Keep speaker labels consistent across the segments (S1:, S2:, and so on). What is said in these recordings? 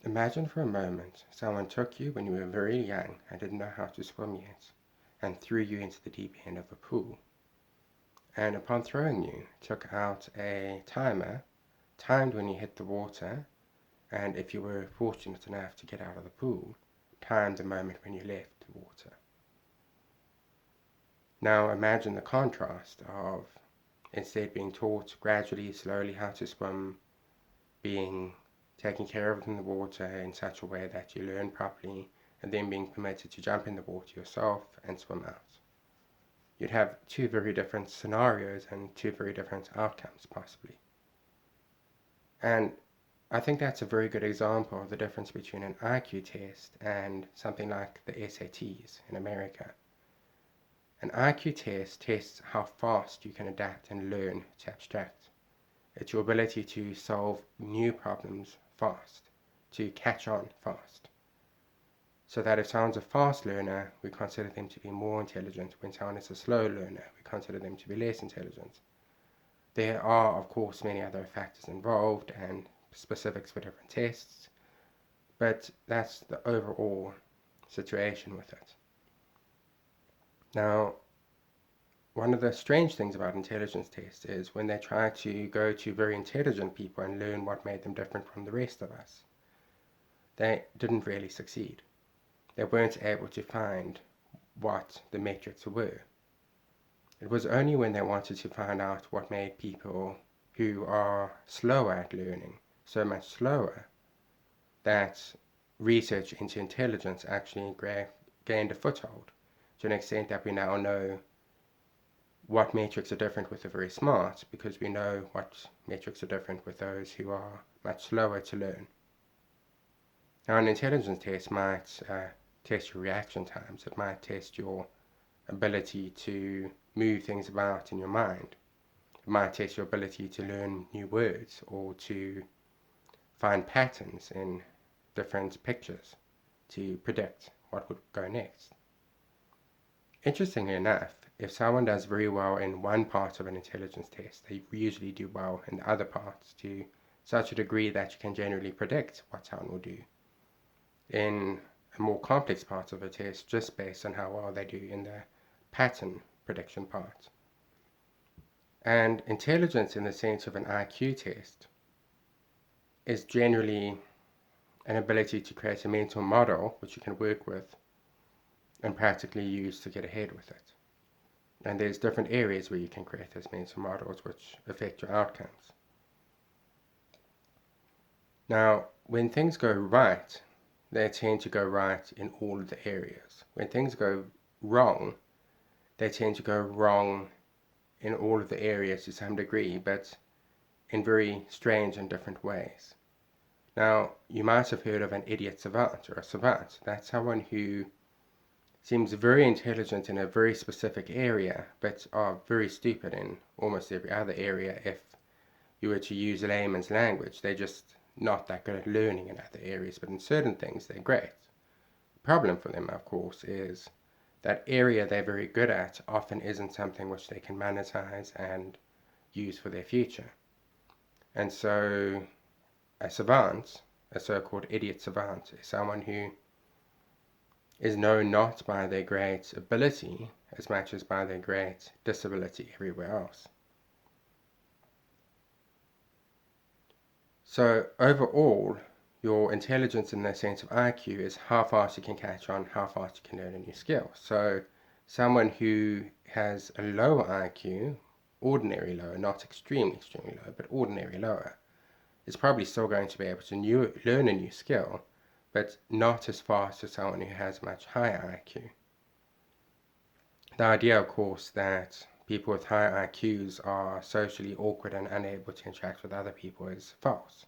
S1: Imagine for a moment someone took you when you were very young and didn't know how to swim yet, and threw you into the deep end of a pool. And upon throwing you, took out a timer, timed when you hit the water, and if you were fortunate enough to get out of the pool, timed the moment when you left the water. Now imagine the contrast of instead being taught gradually, slowly how to swim, being taken care of in the water in such a way that you learn properly, and then being permitted to jump in the water yourself and swim out. You'd have two very different scenarios and two very different outcomes, possibly. And I think that's a very good example of the difference between an IQ test and something like the SATs in America. An IQ test tests how fast you can adapt and learn to abstract. It's your ability to solve new problems fast, to catch on fast. So that if someone's a fast learner, we consider them to be more intelligent. When someone is a slow learner, we consider them to be less intelligent. There are, of course, many other factors involved and specifics for different tests, but that's the overall situation with it. Now, one of the strange things about intelligence tests is when they try to go to very intelligent people and learn what made them different from the rest of us, they didn't really succeed. They weren't able to find what the metrics were. It was only when they wanted to find out what made people who are slower at learning so much slower that research into intelligence actually gained a foothold, to an extent that we now know what metrics are different with the very smart, because we know what metrics are different with those who are much slower to learn. Now, an intelligence test might test your reaction times. It might test your ability to move things about in your mind. It might test your ability to learn new words or to find patterns in different pictures to predict what would go next. Interestingly enough, if someone does very well in one part of an intelligence test, they usually do well in the other parts to such a degree that you can generally predict what someone will do in a more complex part of a test, just based on how well they do in the pattern prediction part. And intelligence in the sense of an IQ test is generally an ability to create a mental model which you can work with and practically use to get ahead with it. And there's different areas where you can create those mental models which affect your outcomes. Now, when things go right, they tend to go right in all of the areas. When things go wrong, they tend to go wrong in all of the areas to some degree, but in very strange and different ways. Now, you might have heard of an idiot savant or a savant. That's someone who seems very intelligent in a very specific area, but are very stupid in almost every other area if you were to use layman's language. They're just not that good at learning in other areas, but in certain things they're great. The problem for them, of course, is that area they're very good at often isn't something which they can monetize and use for their future. And so a savant, a so-called idiot savant, is someone who is known not by their great ability as much as by their great disability everywhere else. So overall, your intelligence in the sense of IQ is how fast you can catch on, how fast you can learn a new skill. So someone who has a lower IQ, ordinary lower, not extremely low, but ordinary lower, is probably still going to be able to learn a new skill, but not as fast as someone who has much higher IQ. The idea, of course, that people with high IQs are socially awkward and unable to interact with other people is false.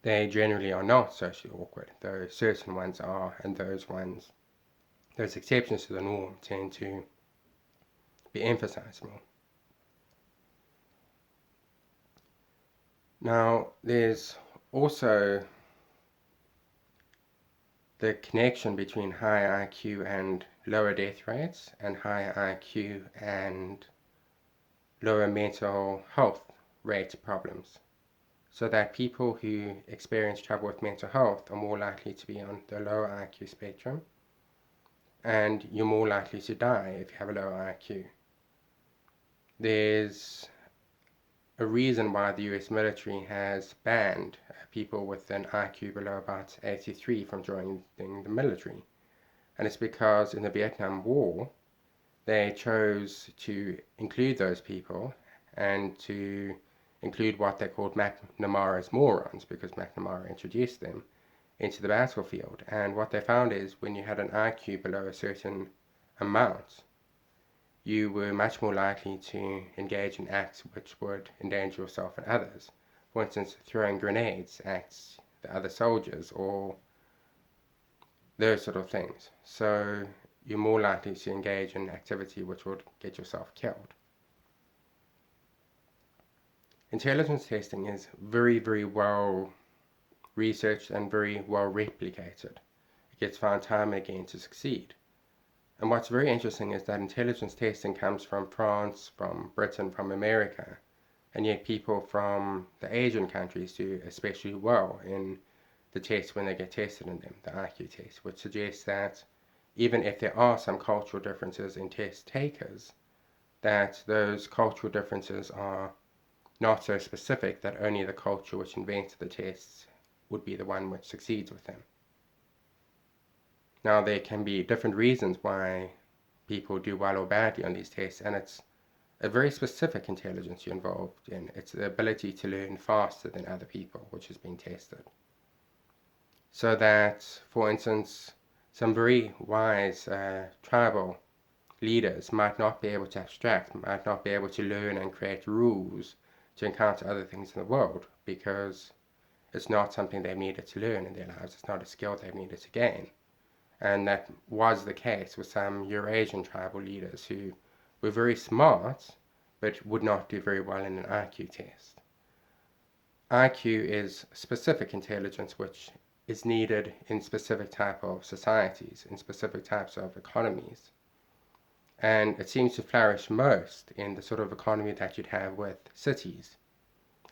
S1: They generally are not socially awkward, though certain ones are, and those exceptions to the norm tend to be emphasized more. Now, there's also the connection between high IQ and lower death rates, and high IQ and lower mental health rate problems. so that people who experience trouble with mental health are more likely to be on the lower IQ spectrum, and you're more likely to die if you have a lower IQ. There's a reason why the US military has banned people with an IQ below about 83 from joining the military. And it's because in the Vietnam War, they chose to include those people and to include what they called McNamara's morons, because McNamara introduced them into the battlefield. And what they found is when you had an IQ below a certain amount, you were much more likely to engage in acts which would endanger yourself and others. For instance, throwing grenades at the other soldiers or those sort of things. So you're more likely to engage in activity which would get yourself killed. Intelligence testing is very, very well researched and very well replicated. It gets found time and again to succeed. And what's very interesting is that intelligence testing comes from France, from Britain, from America, and yet people from the Asian countries do especially well in the tests when they get tested in them, the IQ test, which suggests that even if there are some cultural differences in test takers, that those cultural differences are not so specific that only the culture which invented the tests would be the one which succeeds with them. Now, there can be different reasons why people do well or badly on these tests, and it's a very specific intelligence you're involved in. It's the ability to learn faster than other people, which has been tested. So that, for instance, some very wise tribal leaders might not be able to abstract, might not be able to learn and create rules to encounter other things in the world, because it's not something they've needed to learn in their lives. It's not a skill they've needed to gain. And that was the case with some Eurasian tribal leaders who were very smart, but would not do very well in an IQ test. IQ is specific intelligence which is needed in specific type of societies, in specific types of economies. And it seems to flourish most in the sort of economy that you'd have with cities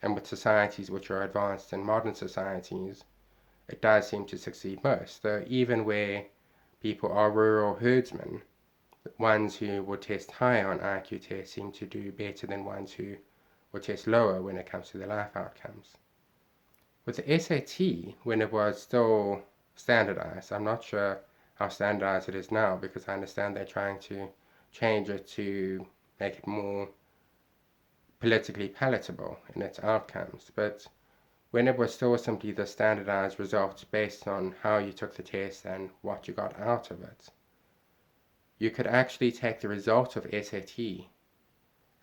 S1: and with societies which are advanced in modern societies. It does seem to succeed most, though even where people are rural herdsmen, ones who would test higher on IQ tests seem to do better than ones who would test lower when it comes to their life outcomes. With the SAT, when it was still standardized, I'm not sure how standardized it is now, because I understand they're trying to change it to make it more politically palatable in its outcomes, but when it was still simply the standardized results based on how you took the test and what you got out of it, you could actually take the result of SAT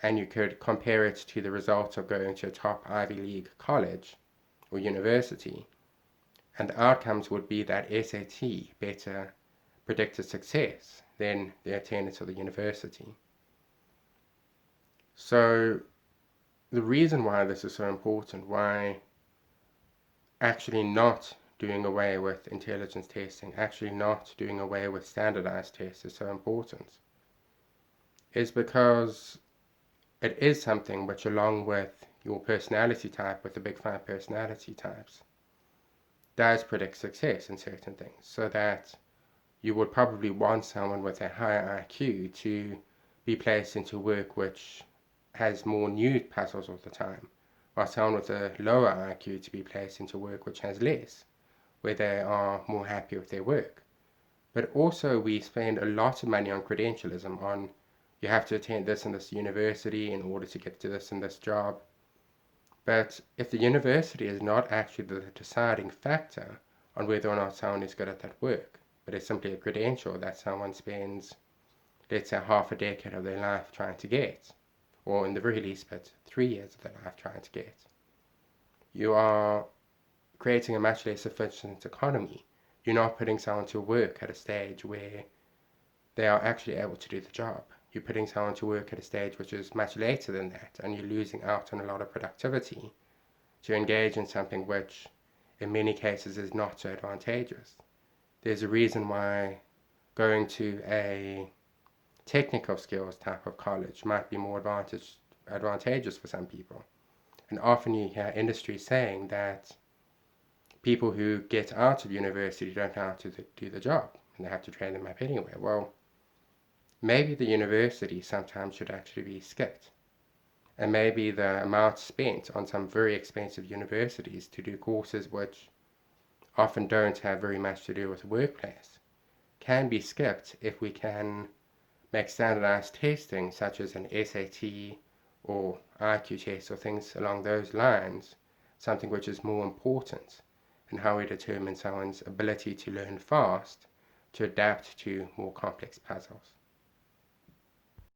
S1: and you could compare it to the results of going to a top Ivy League college or university, and the outcomes would be that SAT better predicted success than the attendance of the university. So the reason why this is so important, why actually not doing away with intelligence testing, actually not doing away with standardized tests is so important, is because it is something which, along with your personality type, with the big five personality types, does predict success in certain things, so that you would probably want someone with a higher IQ to be placed into work which has more new puzzles all the time, while someone with a lower IQ to be placed into work which has less, where they are more happy with their work. But also we spend a lot of money on credentialism, on you have to attend this and this university in order to get to this and this job. But if the university is not actually the deciding factor on whether or not someone is good at that work, but it's simply a credential that someone spends, let's say, half a decade of their life trying to get, or in the very least, but 3 years of their life trying to get, you are creating a much less efficient economy. You're not putting someone to work at a stage where they are actually able to do the job. You're putting someone to work at a stage which is much later than that, and you're losing out on a lot of productivity to engage in something which, in many cases, is not so advantageous. There's a reason why going to a technical skills type of college might be more advantageous for some people. And often you hear industry saying that people who get out of university don't know how to do the job, and they have to train them up anyway. Well, maybe the university sometimes should actually be skipped. And maybe the amount spent on some very expensive universities to do courses which often don't have very much to do with the workplace can be skipped if we can make standardized testing such as an SAT or IQ test or things along those lines something which is more important in how we determine someone's ability to learn fast to adapt to more complex puzzles.